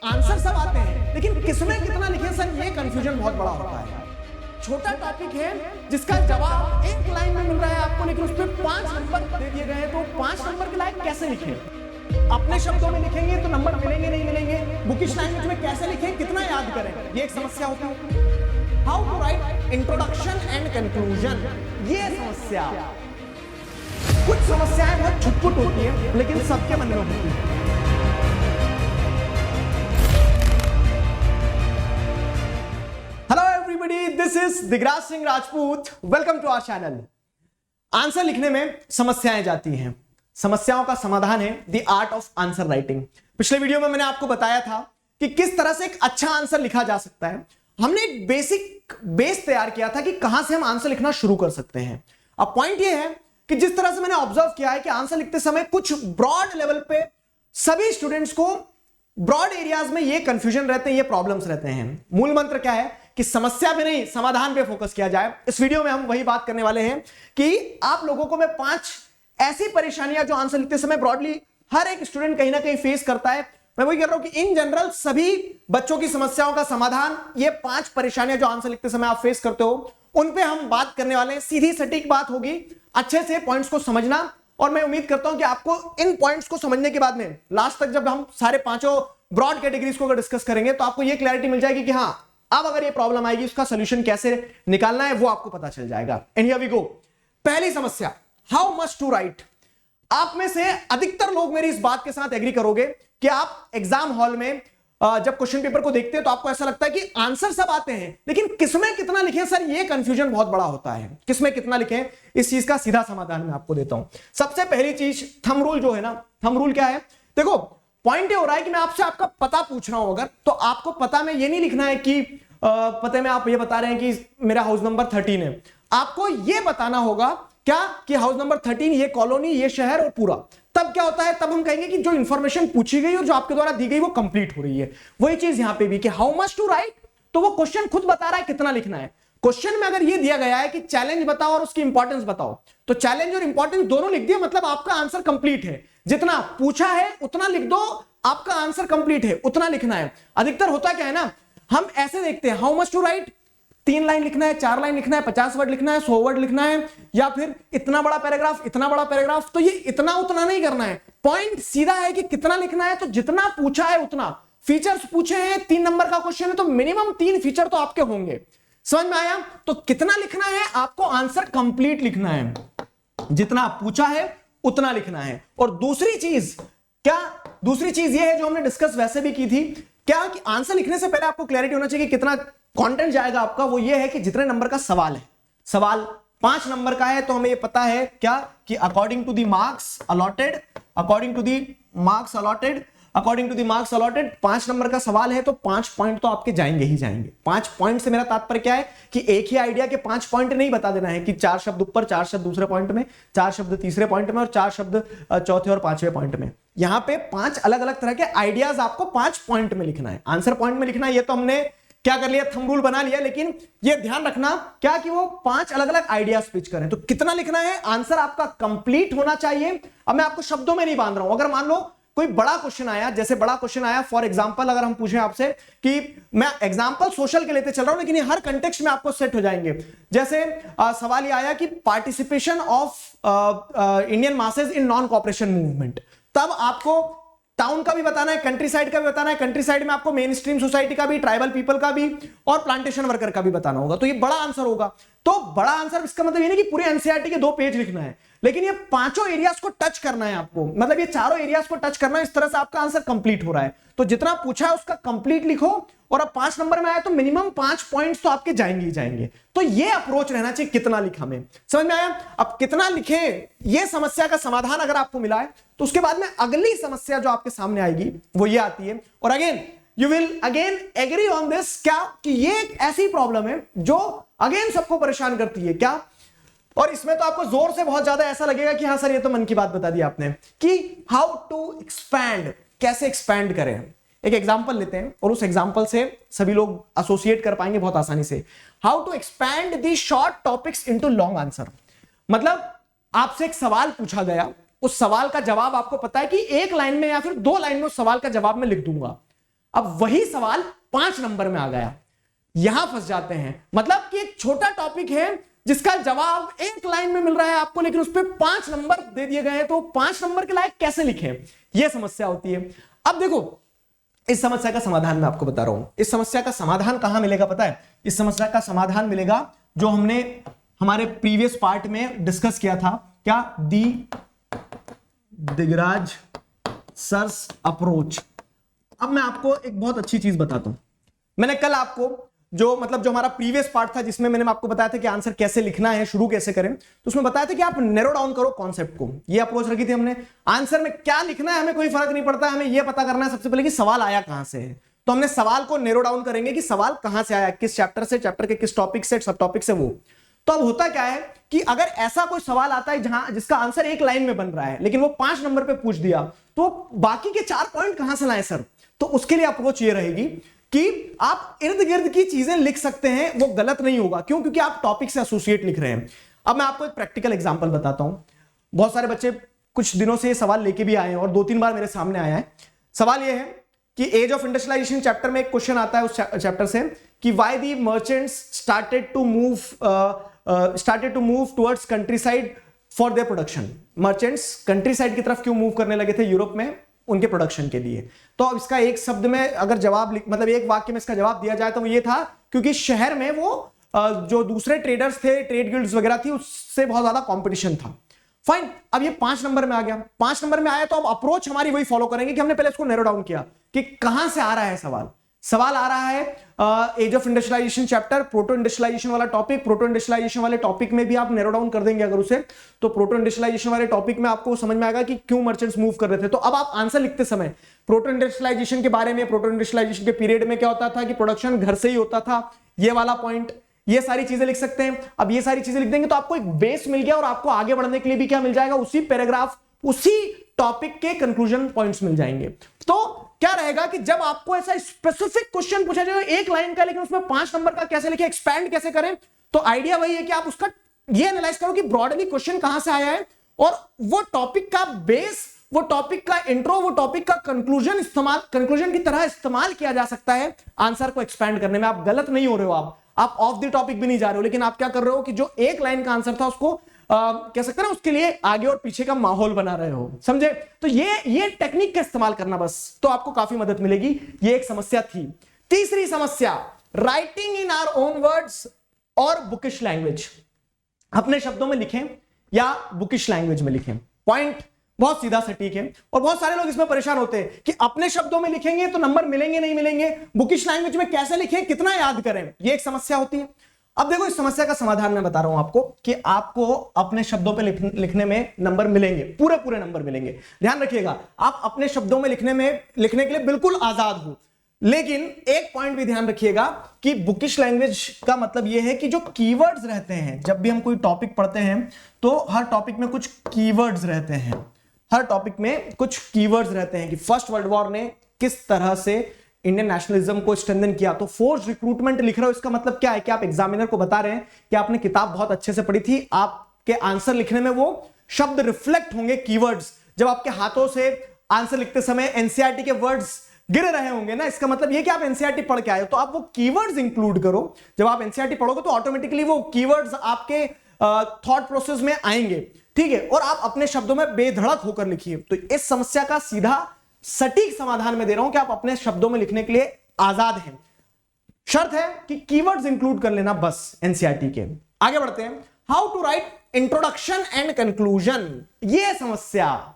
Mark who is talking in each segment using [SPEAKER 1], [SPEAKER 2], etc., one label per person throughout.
[SPEAKER 1] Answer सब आते हैं लेकिन किसमें कितना लिखे सर, ये कंफ्यूजन बहुत बड़ा होता है। छोटा टॉपिक है जिसका जवाब एक लाइन में मिल रहा है आपको, लेकिन उस पर 5 नंबर दे दिए गए हैं, तो 5 नंबर के लायक कैसे लिखें? अपने शब्दों में लिखेंगे तो नंबर मिलेंगे नहीं मिलेंगे, बुकिश लैंग्वेज में कैसे लिखें, कितना याद करें, ये एक समस्या होती है। How to write introduction and conclusion, ये समस्या। कुछ समस्याएं बहुत छुटपुट होती है लेकिन सबके मन में होती है। Hello everybody, this is Digraj Singh Rajput, welcome to our channel. Answer लिखने में समस्याएं जाती हैं, समस्याओं का समाधान है the art of answer writing. पिछले वीडियो में मैंने आपको बताया था कि किस तरह से एक अच्छा आंसर लिखा जा सकता है। हमने एक बेसिक बेस तैयार किया था कि कहां से हम आंसर लिखना शुरू कर सकते हैं। अब पॉइंट यह है कि जिस तरह से मैंने ऑब्जर्व किया है कि आंसर लिखते समय कुछ ब्रॉड लेवल पे सभी स्टूडेंट्स को ब्रॉड एरियाज में ये कंफ्यूजन रहते हैं, ये प्रॉब्लम्स रहते हैं। मूल मंत्र क्या है कि समस्या पे नहीं समाधान पे फोकस किया जाए। इस वीडियो में हम वही बात करने वाले हैं कि आप लोगों को मैं 5 ऐसी परेशानियां जो आंसर लिखते समय ब्रॉडली हर एक स्टूडेंट कहीं ना कहीं फेस करता है, मैं वही कर रहा हूं कि इन जनरल सभी बच्चों की समस्याओं का समाधान, ये 5 परेशानियां जो आंसर लिखते समय आप फेस करते हो उन पे हम बात करने वाले हैं। सीधी सटीक बात होगी, अच्छे से पॉइंट्स को समझना, और मैं उम्मीद करता हूं कि आपको इन पॉइंट्स को समझने के बाद में लास्ट तक जब हम सारे 5 ब्रॉड कैटेगरीज को डिस्कस करेंगे तो आपको यह क्लैरिटी मिल जाएगी कि हाँ, अब अगर ये प्रॉब्लम आएगी उसका सोल्यूशन कैसे निकालना है वो आपको पता चल जाएगा। And here we go. पहली समस्या, हाउ मच टू राइट। आप में से अधिकतर लोग मेरी इस बात के साथ एग्री करोगे कि आप एग्जाम हॉल में जब क्वेश्चन पेपर को देखते हैं तो आपको ऐसा लगता है कि आंसर सब आते हैं लेकिन किसमें कितना लिखें सर, ये कंफ्यूजन बहुत बड़ा होता है। किसमें कितना लिखें, इस चीज का सीधा समाधान मैं आपको देता हूं। सबसे पहली चीज, थंब रूल जो है ना, थंब रूल क्या है? देखो, पॉइंट ये हो रहा है कि मैं आपसे आपका पता पूछ रहा हूं अगर, तो आपको पता में ये नहीं लिखना है कि पते में आप ये बता रहे हैं कि मेरा हाउस नंबर 13 है। आपको ये बताना होगा क्या कि हाउस नंबर 13, ये कॉलोनी, ये शहर और पूरा। तब क्या होता है, तब हम कहेंगे कि जो इंफॉर्मेशन पूछी गई और जो आपके द्वारा दी गई वो कंप्लीट हो रही है। वही चीज यहां पे भी कि हाउ मच टू राइट, तो वो क्वेश्चन खुद बता रहा है कितना लिखना है। क्वेश्चन में अगर ये दिया गया है कि चैलेंज बताओ और उसकी इंपॉर्टेंस बताओ, तो चैलेंज और इंपॉर्टेंस दोनों लिख दिया, मतलब आपका आंसर कंप्लीट है। जितना पूछा है उतना लिख दो, आपका आंसर कंप्लीट है, उतना लिखना है। अधिकतर होता क्या है ना, हम ऐसे देखते हैं, how much to write, 3 line लिखना है, 4 लाइन लिखना है, 50 वर्ड लिखना है, 100 वर्ड लिखना है, या फिर इतना बड़ा पैराग्राफ, इतना बड़ा पैराग्राफ। तो ये इतना उतना नहीं करना है, पॉइंट सीधा है कि कितना लिखना है। तो जितना पूछा है उतना, फीचर्स पूछे हैं, 3 नंबर का क्वेश्चन है तो मिनिमम 3 फीचर तो आपके होंगे। समझ में आया? तो कितना लिखना है, आपको आंसर कंप्लीट लिखना है, जितना पूछा है उतना लिखना है। और दूसरी चीज क्या, दूसरी चीज ये है जो हमने डिस्कस वैसे भी की थी, क्या कि आंसर लिखने से पहले आपको क्लैरिटी होना चाहिए कि कितना कंटेंट जाएगा आपका। वो ये है कि जितने नंबर का सवाल है, सवाल 5 नंबर का है तो हमें ये पता है क्या कि according to the marks allotted, according to the marks allotted, according to the marks allotted 5 number का सवाल है तो 5 पॉइंट तो आपके जाएंगे ही जाएंगे। 5 पॉइंट से मेरा तात्पर्य क्या है कि एक ही आइडिया के 5 पॉइंट नहीं बता देना है कि 4 शब्द ऊपर, 4 शब्द दूसरे पॉइंट में, 4 शब्द तीसरे पॉइंट में और 4 शब्द चौथे और 5वें पॉइंट में। यहां पे 5 अलग अलग तरह के आइडियाज आपको 5 पॉइंट में लिखना है, आंसर पॉइंट में लिखना है। ये तो हमने क्या कर लिया, थंब रूल बना लिया, लेकिन ये ध्यान रखना क्या कि वो 5 अलग अलग आइडियाज पिच करें। तो कितना लिखना है, आंसर आपका कंप्लीट होना चाहिए। अब मैं आपको शब्दों में नहीं बांध रहा हूं। अगर मान लो कोई बड़ा क्वेश्चन आया, जैसे बड़ा क्वेश्चन आया फॉर एग्जांपल, अगर हम पूछें आपसे कि मैं एग्जांपल सोशल के लेते चल रहा हूं लेकिन ये हर कंटेक्स्ट में आपको सेट हो जाएंगे। जैसे सवाल ये आया कि participation of Indian masses in non cooperation movement, तब आपको टाउन का भी बताना है, कंट्री साइड का भी बताना है। कंट्री साइड में आपको मेन स्ट्रीम सोसाइटी का भी, ट्राइबल पीपल का भी और प्लांटेशन वर्कर का भी बताना होगा। तो ये बड़ा आंसर होगा। तो बड़ा आंसर इसका मतलब ये नहीं कि पूरे एनसीईआरटी के 2 पेज लिखना है, लेकिन ये 5 एरियाज को टच करना है आपको, मतलब ये 4 एरियाज को टच करना है। इस तरह से आपका आंसर कंप्लीट हो रहा है। तो जितना पूछा है उसका कंप्लीट लिखो, और अब 5 नंबर में आया तो मिनिमम 5 पॉइंट्स तो आपके जाएंगे ही जाएंगे। तो ये अप्रोच रहना चाहिए कितना लिखा में। समझ में आया? अब कितना लिखे, ये समस्या का समाधान अगर आपको मिला है तो उसके बाद में अगली समस्या जो आपके सामने आएगी वो ये आती है, और again you will again agree on this, क्या कि ये एक ऐसी प्रॉब्लम है जो अगेन सबको परेशान करती है। क्या? और इसमें तो आपको जोर से बहुत ज्यादा ऐसा लगेगा कि हाँ सर ये तो मन की बात बता दी आपने, कि हाउ टू एक्सपैंड, कैसे एक्सपैंड करें। एक एग्जांपल लेते हैं और उस एग्जांपल से सभी लोग एसोसिएट कर पाएंगे बहुत आसानी से। How to expand the short topics into long answer. मतलब आपसे एक सवाल पूछा गया, उस सवाल का जवाब आपको पता है कि 1 लाइन में या फिर 2 लाइन में उस सवाल का जवाब मैं लिख दूंगा। अब वही सवाल 5 नंबर में आ गया, यहां फंस जाते हैं। मतलब कि एक छोटा टॉपिक है जिसका जवाब एक लाइन में मिल रहा है आपको, लेकिन उस पर 5 नंबर दे दिए गए हैं, तो 5 नंबर के लायक कैसे लिखें, यह समस्या होती है। अब देखो, इस समस्या का समाधान मैं आपको बता रहा हूं। इस समस्या का समाधान कहां मिलेगा पता है? इस समस्या का समाधान मिलेगा जो हमने हमारे प्रीवियस पार्ट में डिस्कस किया था, क्या? दी दिगराज सर्च अप्रोच। अब मैं आपको एक बहुत अच्छी चीज बताता हूं। मैंने कल आपको जो हमारा प्रीवियस पार्ट था जिसमें मैंने आपको बताया था कि आंसर कैसे लिखना है, शुरू कैसे करें, तो उसमें बताया था कि आप नैरो डाउन करो कॉन्सेप्ट को। ये अप्रोच रखी थी हमने। आंसर में क्या लिखना है हमें कोई फर्क नहीं पड़ता, हमें यह पता करना है सबसे पहले कि सवाल आया कहां से है। तो हमने सवाल को नैरो डाउन करेंगे कि सवाल कहां से आया, किस चैप्टर से, चैप्टर के किस टॉपिक से, सब टॉपिक से वो। तो अब होता क्या है कि अगर ऐसा कोई सवाल आता है जिसका आंसर एक लाइन में बन रहा है लेकिन वो 5 नंबर पे पूछ दिया, तो बाकी के 4 पॉइंट कहां से लाएं सर? तो उसके लिए अप्रोच ये रहेगी कि आप इर्द गिर्द की चीजें लिख सकते हैं, वो गलत नहीं होगा। क्यों? क्योंकि आप टॉपिक से एसोसिएट लिख रहे हैं। अब मैं आपको एक प्रैक्टिकल एग्जांपल बताता हूं। बहुत सारे बच्चे कुछ दिनों से ये सवाल लेके भी आए हैं और 2-3 बार मेरे सामने आया है। सवाल ये है कि एज ऑफ इंडस्ट्रियलाइजेशन चैप्टर में एक क्वेश्चन आता है उस चैप्टर से कि why the merchants started to move towards countryside for their production. Merchants countryside की तरफ क्यों मूव करने लगे थे यूरोप में उनके प्रोडक्शन के लिए? तो अब इसका एक शब्द में अगर जवाब एक वाक्य में इसका जवाब दिया जाए तो वो ये था क्योंकि शहर में वो जो दूसरे ट्रेडर्स थे, ट्रेड गिल्ड्स वगैरह थी, उससे बहुत ज्यादा कंपटीशन था। फाइन, अब ये 5 नंबर में आ गया। 5 नंबर में आया तो अब अप्रोच हमारी वही फॉलो करेंगे कि हमने पहले इसको नैरो डाउन किया कि कहां से आ रहा है सवाल। सवाल आ रहा है age of industrialisation chapter, proto industrialisation वाला टॉपिक। प्रोटो इंडस्ट्रियलाइजेशन वाले टॉपिक में भी आप नैरो डाउन कर देंगे अगर उसे, तो प्रोटो इंडस्ट्रियलाइजेशन वाले टॉपिक में आपको समझ में आएगा कि क्यों मर्चेंट्स मूव कर रहे थे। तो अब आप आंसर लिखते समय प्रोटो इंडस्ट्रियलाइजेशन के बारे में, प्रोटो इंडस्ट्रियलाइजेशन के पीरियड में क्या होता था कि प्रोडक्शन घर से ही होता था, ये वाला पॉइंट, ये सारी चीजें लिख सकते हैं। अब ये सारी चीजें लिख देंगे तो आपको एक बेस मिल गया और आपको आगे बढ़ने के लिए भी क्या मिल जाएगा? उसी पैराग्राफ, उसी टॉपिक के कंक्लूजन पॉइंट्स मिल जाएंगे। तो क्या रहेगा कि जब आपको ऐसा स्पेसिफिक क्वेश्चन पूछा जाए एक लाइन का लेकिन उसमें 5 नंबर का कैसे लिखे, एक्सपैंड कैसे करें, तो आइडिया वही है कि आप उसका ये एनालाइज करो कि ब्रॉडली क्वेश्चन कहां से आया है और वो टॉपिक का बेस, वो टॉपिक का इंट्रो, वो टॉपिक का कंक्लूजन की तरह इस्तेमाल किया जा सकता है आंसर को एक्सपैंड करने में। आप गलत नहीं हो रहे हो, आप ऑफ द टॉपिक भी नहीं जा रहे हो, लेकिन आप क्या कर रहे हो कि जो एक लाइन का आंसर था उसको कह सकते हैं ना, उसके लिए आगे और पीछे का माहौल बना रहे हो, समझे? तो ये टेक्निक का इस्तेमाल करना बस, तो आपको काफी मदद मिलेगी। ये एक समस्या थी। तीसरी समस्या, writing in our own words और बुकिश लैंग्वेज। अपने शब्दों में लिखें या बुकिश लैंग्वेज में लिखें। पॉइंट बहुत सीधा सटीक है और बहुत सारे लोग इसमें परेशान होते हैं कि अपने शब्दों में लिखेंगे तो नंबर मिलेंगे नहीं मिलेंगे, बुकिश लैंग्वेज में कैसे लिखें, कितना याद करें, ये एक समस्या होती है। अब देखो, इस समस्या का समाधान मैं बता रहा हूं आपको कि आपको अपने शब्दों पे लिखने में नंबर मिलेंगे, पूरे नंबर मिलेंगे। ध्यान रखिएगा, आप अपने शब्दों में लिखने के लिए बिल्कुल आजाद हो, लेकिन एक पॉइंट भी ध्यान रखिएगा कि बुकिश लैंग्वेज का मतलब यह है कि जो कीवर्ड्स रहते हैं, जब भी हम कोई टॉपिक पढ़ते हैं तो हर टॉपिक में कुछ कीवर्ड्स रहते हैं, हर टॉपिक में कुछ कीवर्ड्स रहते हैं कि फर्स्ट वर्ल्ड वॉर ने किस तरह से इंडियन नेशनलिज्म को स्ट्रेंथन किया। तो फोर्स रिक्रूटमेंट लिख रहे हो, इसका मतलब क्या है कि आप एग्जामिनर को बता रहे हैं कि आपने किताब बहुत अच्छे से पढ़ी थी, आपके आंसर लिखने में वो शब्द रिफ्लेक्ट होंगे, कीवर्ड्स। जब आपके हाथों से आंसर लिखते समय एनसीईआरटी के वर्ड्स गिर रहे होंगे ना, इसका मतलब ये कि आप एनसीईआरटी पढ़ के आए हो, तो आप वो कीवर्ड्स इंक्लूड करो। जब आप एनसीईआरटी पढ़ोगे तो ऑटोमेटिकली वो कीवर्ड्स आपके थॉट प्रोसेस में आएंगे, ठीक है, और आप अपने शब्दों में बेधड़क होकर लिखिए। तो इस समस्या का सीधा सटीक समाधान में दे रहा हूं कि आप अपने शब्दों में लिखने के लिए आजाद हैं। शर्त है कि कीवर्ड्स इंक्लूड कर लेना बस एनसीईआरटी के। आगे बढ़ते हैं, how to write introduction and conclusion. ये समस्या,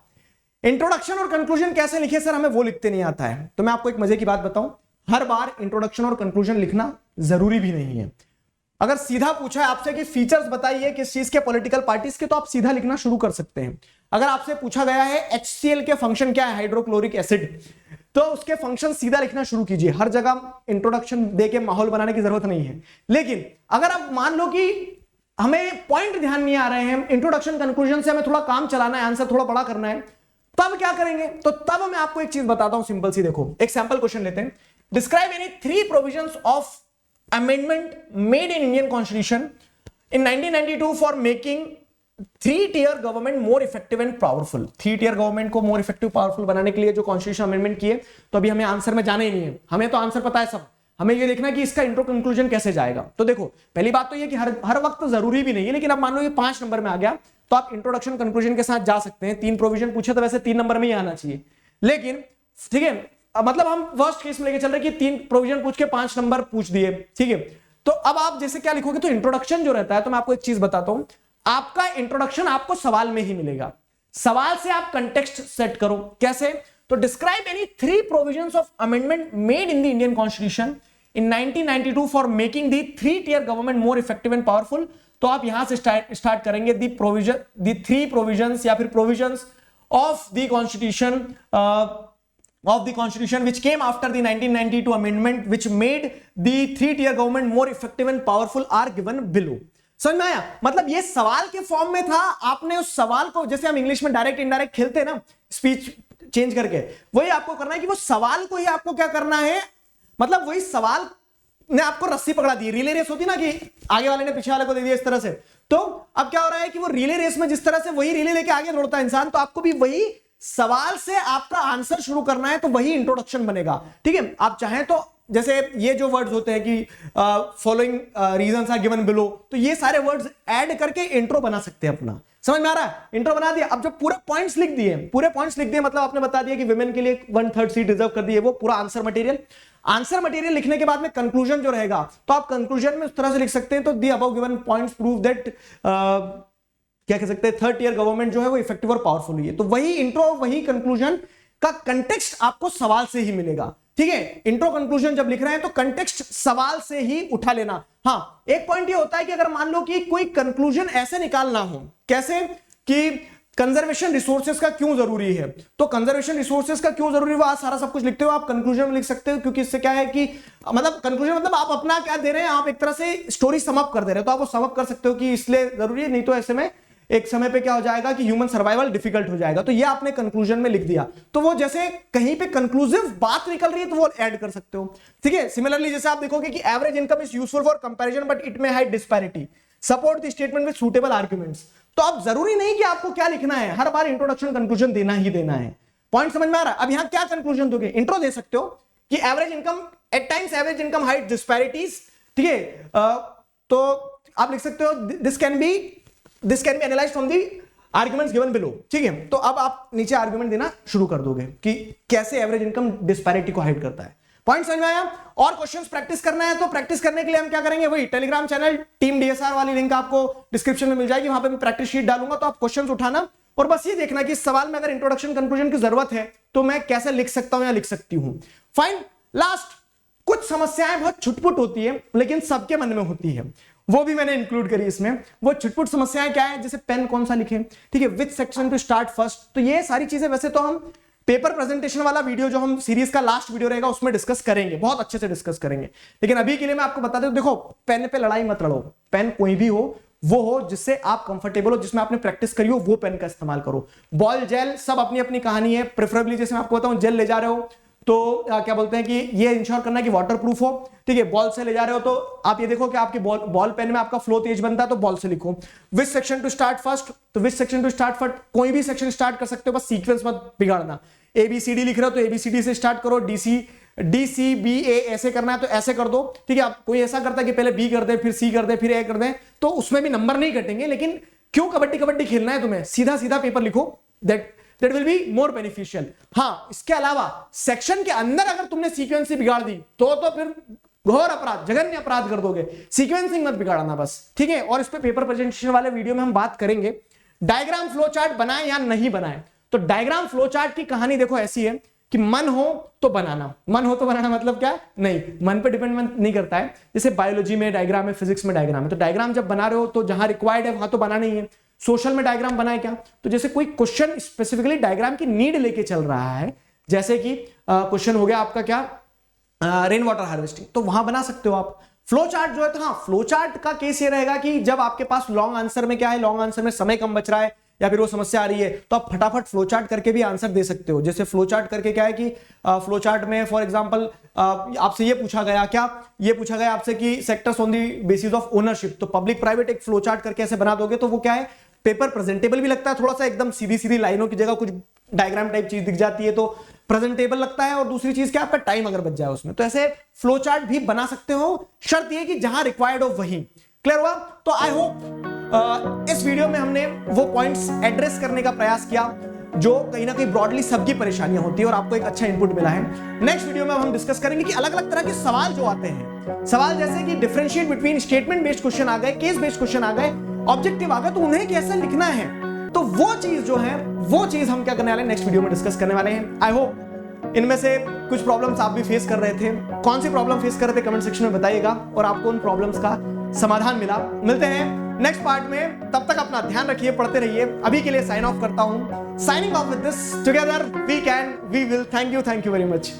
[SPEAKER 1] इंट्रोडक्शन और कंक्लूजन कैसे लिखे सर, हमें वो लिखते नहीं आता है। तो मैं आपको एक मजे की बात बताऊं, हर बार इंट्रोडक्शन और कंक्लूजन लिखना जरूरी भी नहीं है। अगर सीधा पूछा है आपसे कि फीचर्स बताइए किस चीज के, पॉलिटिकल पार्टीज के, तो आप सीधा लिखना शुरू कर सकते हैं। अगर आपसे पूछा गया है HCl के फंक्शन क्या है, हाइड्रोक्लोरिक एसिड, तो उसके फंक्शन सीधा लिखना शुरू कीजिए। हर जगह इंट्रोडक्शन देके माहौल बनाने की जरूरत नहीं है। लेकिन अगर आप मान लो कि हमें पॉइंट ध्यान नहीं आ रहे हैं, इंट्रोडक्शन कंक्लूजन से हमें थोड़ा काम चलाना है, आंसर थोड़ा बड़ा करना है, तब क्या करेंगे? तो तब मैं आपको एक चीज बताता हूं सिंपल सी। देखो, एक सैंपल क्वेश्चन लेते हैं। Describe any 3 provisions of amendment made in Indian Constitution in 1992 for making three tier government more effective and powerful. Three tier government को मोर इफेक्टिव पावरफुल बनाने के लिए जो कॉन्स्टिट्यूशन अमेंडमेंट किए, तो अभी हमें आंसर में जाना ही नहीं है, हमें तो आंसर पता है सब, हमें ये देखना कि इसका इंट्रो कंक्लूजन कैसे जाएगा। तो देखो पहली बात तो ये कि हर वक्त जरूरी भी नहीं है, लेकिन अब मान लो ये 5 नंबर में आ गया तो आप इंट्रोडक्शन कंक्लूजन के साथ जा सकते हैं। 3 प्रोविजन पूछे तो वैसे 3 नंबर में ही आना चाहिए, लेकिन ठीक है मतलब हम वर्स्ट केस में लेके चल रहे कि 3 प्रोविजन पूछ के 5 नंबर पूछ दिए, ठीक है। तो अब आप जैसे क्या लिखोगे, तो इंट्रोडक्शन जो रहता है, तो मैं आपको एक चीज बताता हूं, आपका इंट्रोडक्शन आपको सवाल में ही मिलेगा। सवाल से आप कंटेक्स्ट सेट करो, कैसे? तो describe any 3 provisions of amendment made in the Indian constitution in 1992 for making the 3 tier government more effective and powerful. तो आप यहां से स्टार्ट करेंगे दी 3 प्रोविजंस या फिर provisions of the constitution which came after the 1992 amendment which made the 3-tier government more effective and powerful are given below। समझ में आया? मतलब ये सवाल के फॉर्म में था, आपने उस सवाल को, जैसे हम इंग्लिश में डायरेक्ट इनडायरेक्ट खेलते हैं ना, स्पीच चेंज करके, वही आपको करना है कि वो सवाल को ही आपको क्या करना है, मतलब वही सवाल ने आपको रस्सी पकड़ा दी। रिले रेस होती ना कि आगे वाले ने पीछे वाले को दे दिया इस तरह से, तो अब क्या हो रहा है कि वो रिले रेस में जिस तरह से वही रिले लेके आगे दौड़ता है इंसान, तो आपको भी वही सवाल से आपका आंसर शुरू करना है, तो वही इंट्रोडक्शन बनेगा, ठीक है। आप चाहें तो जैसे ये जो वर्ड्स होते हैं कि following reasons are given below, तो ये सारे वर्ड्स ऐड करके इंट्रो बना सकते हैं अपना। समझ में आ रहा है? इंट्रो बना दिया, अब जो पूरे पॉइंट्स लिख दिए मतलब आपने बता दिया कि विमेन के लिए 1/3 सीट रिजर्व कर दी है, वो पूरा आंसर मटेरियल लिखने के बाद में कंक्लूजन जो रहेगा, तो आप कंक्लूजन में उस तरह से लिख सकते हैं, तो the above given points prove that क्या कह सकते हैं, 3rd टियर गवर्नमेंट जो है वो इफेक्टिव और पावरफुल हुई है। तो वही इंट्रो वही कंक्लूजन का कंटेक्स्ट आपको सवाल से ही मिलेगा, ठीक है। इंट्रो कंक्लूजन जब लिख रहे हैं तो कंटेक्स्ट सवाल से ही उठा लेना। हाँ, एक पॉइंट ये होता है कि अगर मान लो कि कोई कंक्लूजन ऐसे निकालना हो, कैसे कि कंजर्वेशन रिसोर्सेज का क्यों जरूरी है, तो कंजर्वेशन रिसोर्सेज का क्यों जरूरी है, सारा सब कुछ लिखते हो आप कंक्लूजन में लिख सकते हो, क्योंकि इससे क्या है कि मतलब कंक्लूजन मतलब आप अपना क्या दे रहे हैं, आप एक तरह से स्टोरी समअप कर दे रहे हो, तो आप वो समअप कर सकते हो कि इसलिए जरूरी है, नहीं तो ऐसे में एक समय पे क्या हो जाएगा कि ह्यूमन सर्वाइवल डिफिकल्ट हो जाएगा। तो ये आपने कंक्लूजन में लिख दिया, तो वो जैसे कहीं पे कंक्लूसिव बात निकल रही है तो वो ऐड कर सकते हो, ठीक है। सिमिलरली जैसे आप देखोगे कि average income is useful for comparison but it may hide disparity, support the statement with suitable arguments. तो अब जरूरी नहीं कि आपको क्या लिखना है, हर बार इंट्रोडक्शन कंक्लूजन देना ही देना है। पॉइंट समझ में आ रहा है? अब यहां क्या कंक्लूजन दोगे, इंट्रो दे सकते हो कि average income eight times average income hide disparities, ठीक है। तो आप लिख सकते हो this can be analysed from the arguments given below, ठीक है। तो अब आप नीचे आर्गुमेंट देना शुरू कर दोगे कि कैसे एवरेज इनकम डिस्पैरिटी को हाइड करता है। पॉइंट समझ में आया? और क्वेश्चंस प्रैक्टिस करना है तो प्रैक्टिस करने के लिए हम क्या करेंगे, वही टेलीग्राम चैनल टीम डीएसआर वाली लिंक आपको डिस्क्रिप्शन में मिल जाएगी, वहां पे मैं प्रैक्टिस शीट डालूंगा, तो आप क्वेश्चंस उठाना और बस ये देखना कि इस सवाल में अगर इंट्रोडक्शन कंक्लूजन की जरूरत है तो मैं कैसे लिख सकता हूं या लिख सकती हूं। फाइन, लास्ट कुछ समस्याएं बहुत छुटपुट होती है लेकिन सबके मन में होती है, वो भी मैंने इंक्लूड करी इसमें। वो छुटपुट समस्याएं क्या है, जैसे पेन कौन सा लिखें, ठीक है, विच सेक्शन टू स्टार्ट फर्स्ट, तो ये सारी चीजें वैसे तो हम पेपर प्रेजेंटेशन वाला वीडियो जो हम सीरीज का लास्ट वीडियो रहेगा उसमें डिस्कस करेंगे, बहुत अच्छे से डिस्कस करेंगे, लेकिन अभी के लिए मैं आपको बता दूं, देखो पेन पे लड़ाई मत लड़ो, पेन कोई भी हो वो हो जिससे आप कंफर्टेबल हो, जिसमें आपने प्रैक्टिस करी हो, वो पेन का इस्तेमाल करो। बॉल जेल सब अपनी अपनी कहानी है, प्रेफरेबली जैसे मैं आपको बताऊं जेल ले जा रहे हो तो क्या बोलते हैं कि ये इंश्योर करना है कि वाटरप्रूफ हो, ठीक है। बॉल से ले जा रहे हो तो आप ये देखो कि आपकी बॉल पेन में आपका फ्लो तेज बनता है, तो बॉल से लिखो। Which section to start first, तो which section to start first, कोई भी सेक्शन स्टार्ट कर सकते हो, बस सीक्वेंस मत बिगाड़ना। ABCD लिख रहे हो तो ABCD से स्टार्ट करो, DCBA ऐसे करना है तो ऐसे कर दो, ठीक है। आप कोई ऐसा करता है कि पहले B कर दे फिर C कर दे फिर A कर दे, तो उसमें भी नंबर नहीं कटेंगे, लेकिन क्यों कबड्डी खेलना है तुम्हें, सीधा सीधा पेपर लिखो, that will be more beneficial. हाँ, इसके अलावा सेक्शन के अंदर अगर तुमने सीक्वेंस बिगाड़ दी तो फिर घोर अपराध, जघन्य अपराध कर दोगे, सीक्वेंसिंग मत बिगाड़ना बस, ठीक है। और इस पे पेपर प्रेजेंटेशन वाले वीडियो में हम बात करेंगे डायग्राम फ्लो चार्ट बनाए या नहीं बनाए। तो डायग्राम फ्लो चार्ट की कहानी देखो ऐसी है कि मन हो तो बनाना, मतलब क्या, नहीं मन पे डिपेंड नहीं करता है। जैसे बायोलॉजी में डायग्राम है, फिजिक्स में डायग्राम है, तो डायग्राम जब बना रहे हो तो जहां रिक्वायर्ड है वहां तो बनाना ही है। सोशल में डायग्राम बनाए क्या, तो जैसे कोई क्वेश्चन स्पेसिफिकली डायग्राम की नीड लेके चल रहा है, जैसे कि क्वेश्चन हो गया आपका क्या, रेन वाटर हार्वेस्टिंग, तो वहां बना सकते हो आप। फ्लो चार्ट जो है, तो हाँ फ्लो चार्ट का केस ये रहेगा कि जब आपके पास लॉन्ग आंसर में क्या है, लॉन्ग आंसर में समय कम बच रहा है या फिर वो समस्या आ रही है, तो आप फटाफट फ्लो चार्ट करके भी आंसर दे सकते हो। जैसे फ्लो चार्ट करके क्या है कि फ्लो चार्ट में फॉर एग्जांपल आपसे ये पूछा गया आपसे कि sectors on the basis of ownership, तो पब्लिक प्राइवेट एक फ्लो चार्ट करके ऐसे बना दोगे तो वो क्या है, पेपर प्रेजेंटेबल भी लगता है, थोड़ा सा एकदम सीधी सीधी लाइनों की जगह कुछ डायग्राम टाइप चीज दिख जाती है तो प्रेजेंटेबल लगता है, और दूसरी चीज क्या, आपका टाइम अगर बच जाए उसमें, तो ऐसे फ्लो चार्ट भी बना सकते हो, शर्त ये कि जहां रिक्वायर्ड हो वहीं। क्लियर हुआ? तो आई होप इस वीडियो में हमने वो पॉइंट्स एड्रेस करने का प्रयास किया जो कहीं ना कहीं ब्रॉडली सबकी परेशानियां होती है, और आपको एक अच्छा इनपुट मिला है। नेक्स्ट वीडियो में हम डिस्कस करेंगे कि अलग अलग तरह के सवाल जो आते हैं, सवाल जैसे कि differentiate between statement based question आ गए, केस बेस्ड क्वेश्चन आ गए, ऑब्जेक्टिव आ गए, तो उन्हें कैसे लिखना है, तो वो चीज जो है वो चीज हम क्या करने वाले हैं, नेक्स्ट वीडियो में डिस्कस करने वाले हैं। आई होप इनमें से कुछ प्रॉब्लम्स आप भी फेस कर रहे थे, कौन सी प्रॉब्लम फेस कर रहे थे कमेंट सेक्शन में बताइएगा, और आपको उन प्रॉब्लम्स का समाधान मिला। मिलते हैं नेक्स्ट पार्ट में, तब तक अपना ध्यान रखिए, पढ़ते रहिए। अभी के लिए साइन ऑफ करता हूं, signing off with this, together we can we will. Thank you very much.